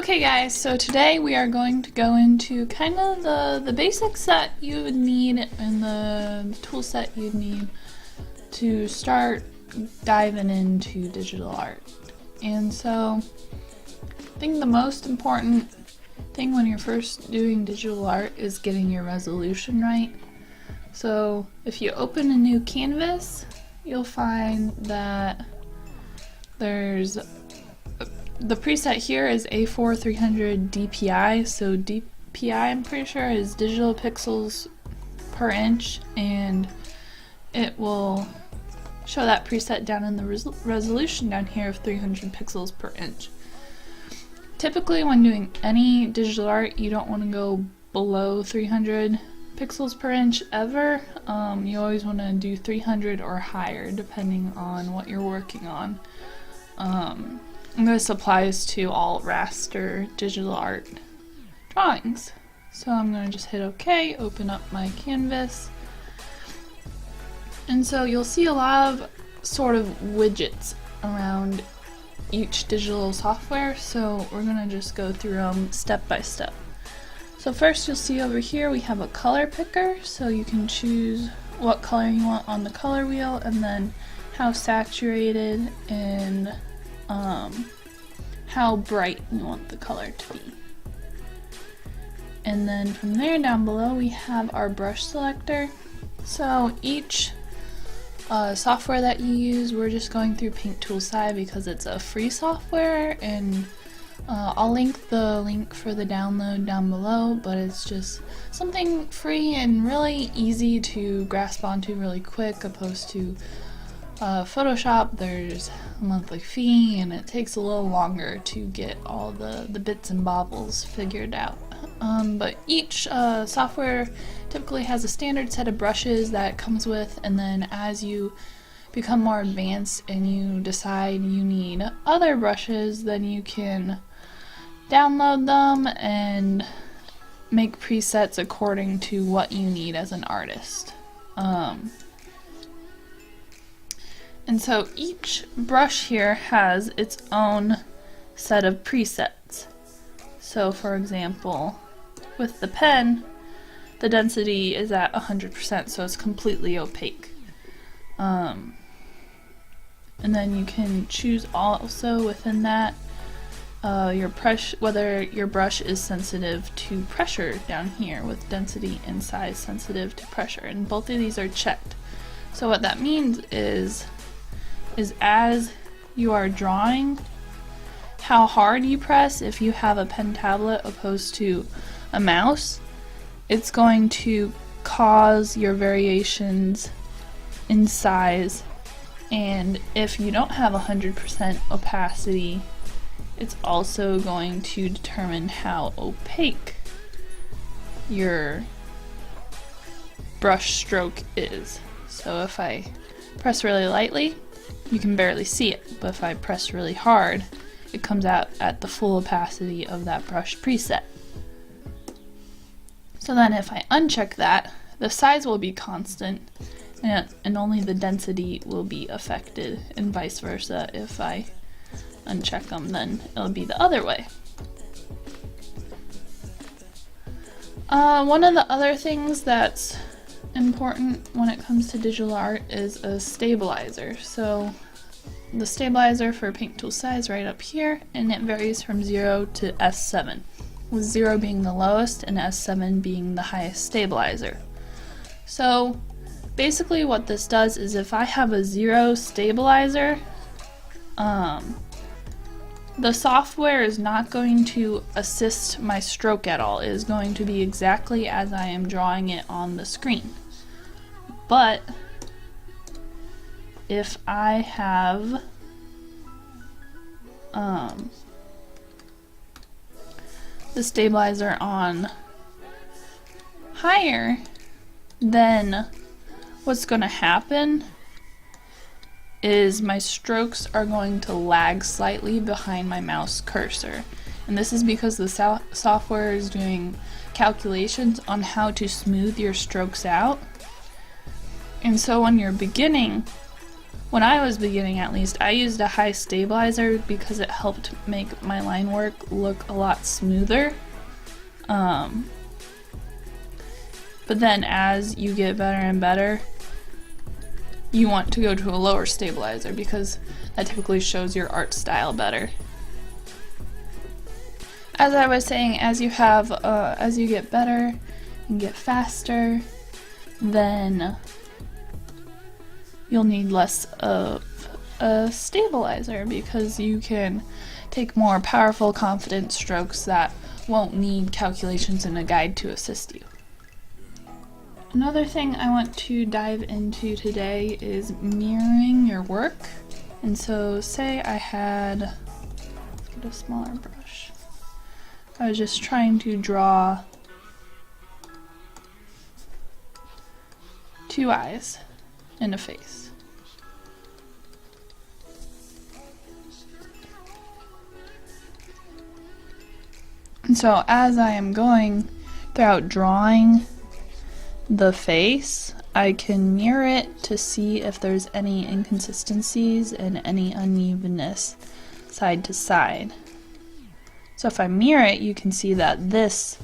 Okay guys, so today we are going to go into kind of the basics that you would need and the tool set you'd need to start diving into digital art. And so I think the most important thing when you're first doing digital art is getting your resolution right. So if you open a new canvas, you'll find that there's the preset here is A4 300 DPI, so DPI I'm pretty sure is digital pixels per inch, and it will show that preset down in the resolution down here of 300 pixels per inch. Typically when doing any digital art you don't want to go below 300 pixels per inch ever. You always want to do 300 or higher depending on what you're working on. And this applies to all raster digital art drawings. So I'm going to just hit OK, open up my canvas. And so you'll see a lot of sort of widgets around each digital software, so we're going to just go through them step by step. So first you'll see over here we have a color picker, so you can choose what color you want on the color wheel and then how saturated and how bright you want the color to be. And then from there down below we have our brush selector. So each software that you use, we're just going through Paint Tool Sci because it's a free software, and I'll link the link for the download down below, but it's just something free and really easy to grasp onto really quick, opposed to Photoshop. There's a monthly fee and it takes a little longer to get all the bits and bobbles figured out. But each software typically has a standard set of brushes that it comes with, and then as you become more advanced and you decide you need other brushes, then you can download them and make presets according to what you need as an artist. And so each brush here has its own set of presets. So for example, with the pen, the density is at 100%, so it's completely opaque. And then you can choose also within that whether your brush is sensitive to pressure down here, with density and size sensitive to pressure, and both of these are checked. So what that means is as you are drawing, how hard you press, if you have a pen tablet opposed to a mouse, it's going to cause your variations in size. And if you don't have 100% opacity, it's also going to determine how opaque your brush stroke is. So if I press really lightly, you can barely see it, but if I press really hard, it comes out at the full opacity of that brush preset. So then if I uncheck that, the size will be constant and only the density will be affected, and vice versa. If I uncheck them, then it'll be the other way. One of the other things that's important when it comes to digital art is a stabilizer. So the stabilizer for Paint Tool Sci is right up here, and it varies from 0 to S7, with 0 being the lowest and S7 being the highest stabilizer. So basically what this does is if I have a 0 stabilizer, the software is not going to assist my stroke at all. It is going to be exactly as I am drawing it on the screen. But if I have the stabilizer on higher, then what's going to happen is my strokes are going to lag slightly behind my mouse cursor. And this is because the software is doing calculations on how to smooth your strokes out. And so when you're beginning when I was beginning at least, I used a high stabilizer because it helped make my line work look a lot smoother. But then as you get better and better, you want to go to a lower stabilizer because that typically shows your art style better. As I was saying, as you get better and get faster, then you'll need less of a stabilizer because you can take more powerful, confident strokes that won't need calculations and a guide to assist you. Another thing I want to dive into today is mirroring your work. And so say I had, let's get a smaller brush. I was just trying to draw 2 eyes and a face. And so as I am going throughout drawing the face, I can mirror it to see if there's any inconsistencies and any unevenness side to side. So if I mirror it, you can see that this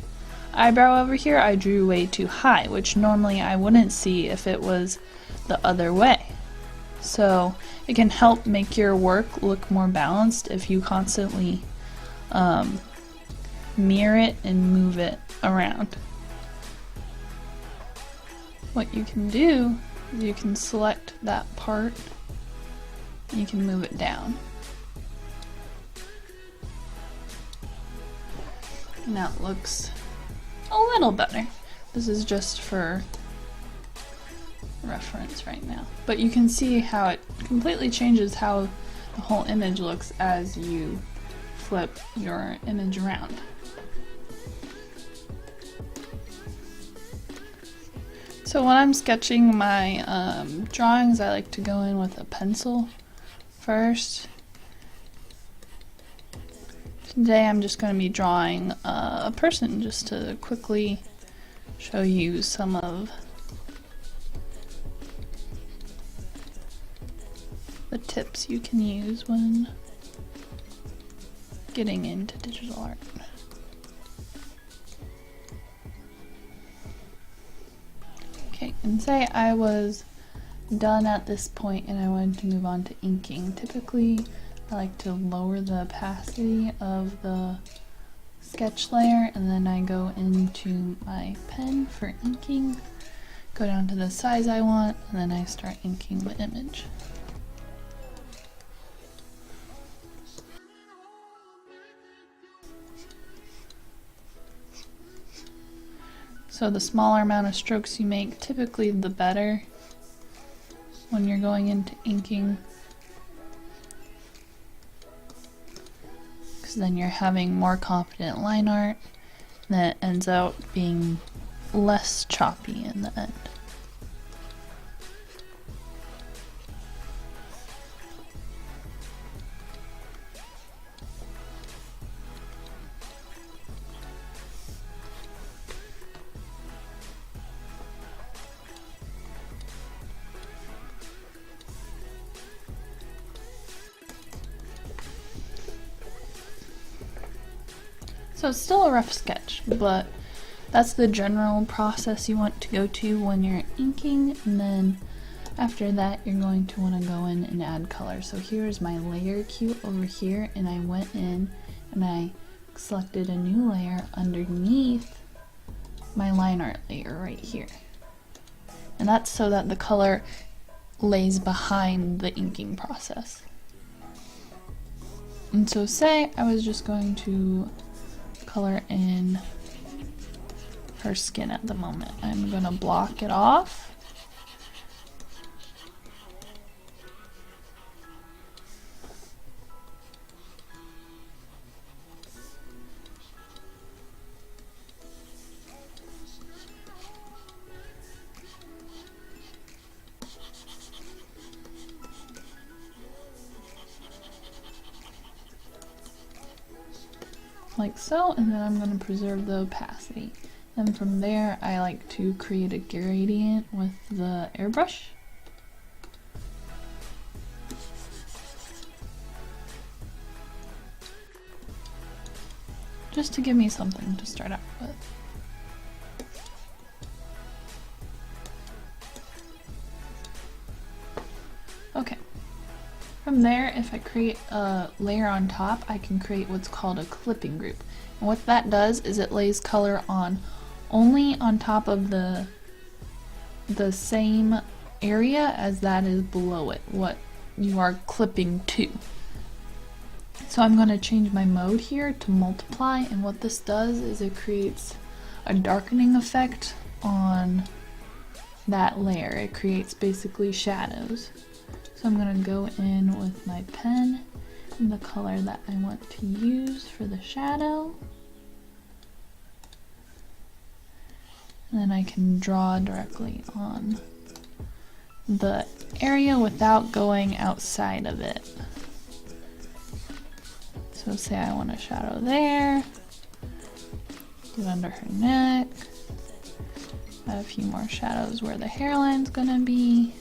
eyebrow over here I drew way too high, which normally I wouldn't see if it was the other way. So it can help make your work look more balanced if you constantly mirror it and move it around. What you can do is you can select that part and you can move it down. And that looks a little better. This is just for reference right now. But you can see how it completely changes how the whole image looks as you flip your image around. So when I'm sketching my drawings, I like to go in with a pencil first. Today I'm just going to be drawing a person just to quickly show you some of the tips you can use when getting into digital art. Okay, and say I was done at this point and I wanted to move on to inking. Typically I like to lower the opacity of the sketch layer and then I go into my pen for inking, go down to the size I want, and then I start inking the image. So the smaller amount of strokes you make, typically the better when you're going into inking, because then you're having more confident line art that ends out being less choppy in the end. So it's still a rough sketch, but that's the general process you want to go to when you're inking, and then after that you're going to want to go in and add color. So here's my layer queue over here, and I went in and I selected a new layer underneath my line art layer right here. And that's so that the color lays behind the inking process. And so say I was just going to color in her skin at the moment. I'm going to block it off. Like so, and then I'm going to preserve the opacity. Then from there I like to create a gradient with the airbrush. just to give me something to start out with. Okay. From there, if I create a layer on top, I can create what's called a clipping group. And what that does is it lays color on only on top of the same area as that is below it, what you are clipping to. So I'm going to change my mode here to multiply, and what this does is it creates a darkening effect on that layer. It creates basically shadows. So I'm going to go in with my pen and the color that I want to use for the shadow. And then I can draw directly on the area without going outside of it. So say I want a shadow there, do it under her neck, add a few more shadows where the hairline's gonna be.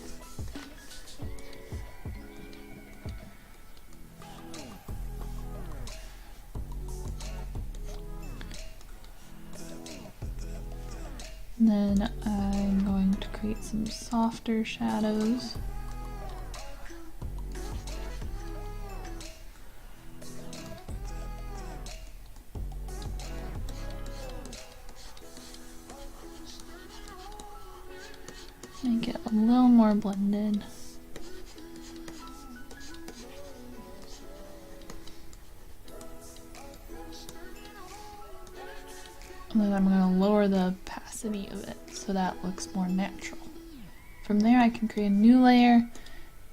And then I'm going to create some softer shadows. Make it a little more blended. And then I'm going to lower the opacity of it so that looks more natural. From there I can create a new layer,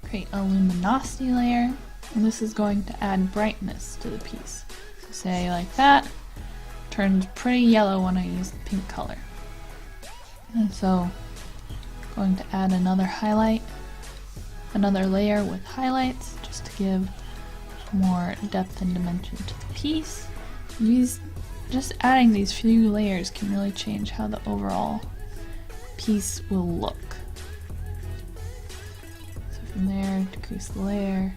create a luminosity layer, and this is going to add brightness to the piece. So say like that, turns pretty yellow when I use the pink color. And so going to add another highlight, another layer with highlights just to give more depth and dimension to the piece. Just adding these few layers can really change how the overall piece will look. So from there, decrease the layer.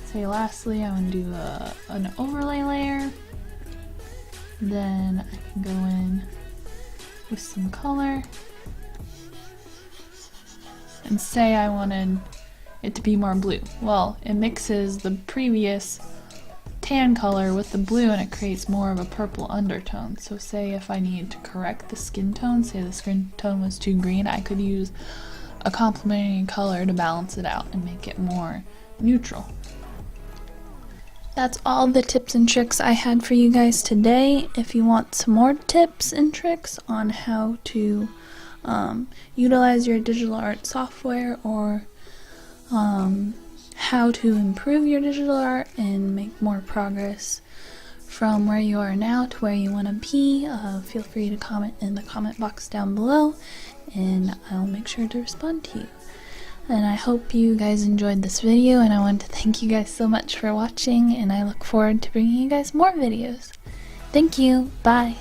Say lastly, I want to do an overlay layer. Then I can go in with some color. And say I wanted it to be more blue. Well, it mixes the previous tan color with the blue and it creates more of a purple undertone. So say if I needed to correct the skin tone, say the skin tone was too green, I could use a complementing color to balance it out and make it more neutral. That's all the tips and tricks I had for you guys today. If you want some more tips and tricks on how to utilize your digital art software or how to improve your digital art and make more progress from where you are now to where you want to be, feel free to comment in the comment box down below and I'll make sure to respond to you. And I hope you guys enjoyed this video, and I want to thank you guys so much for watching, and I look forward to bringing you guys more videos. Thank you. Bye.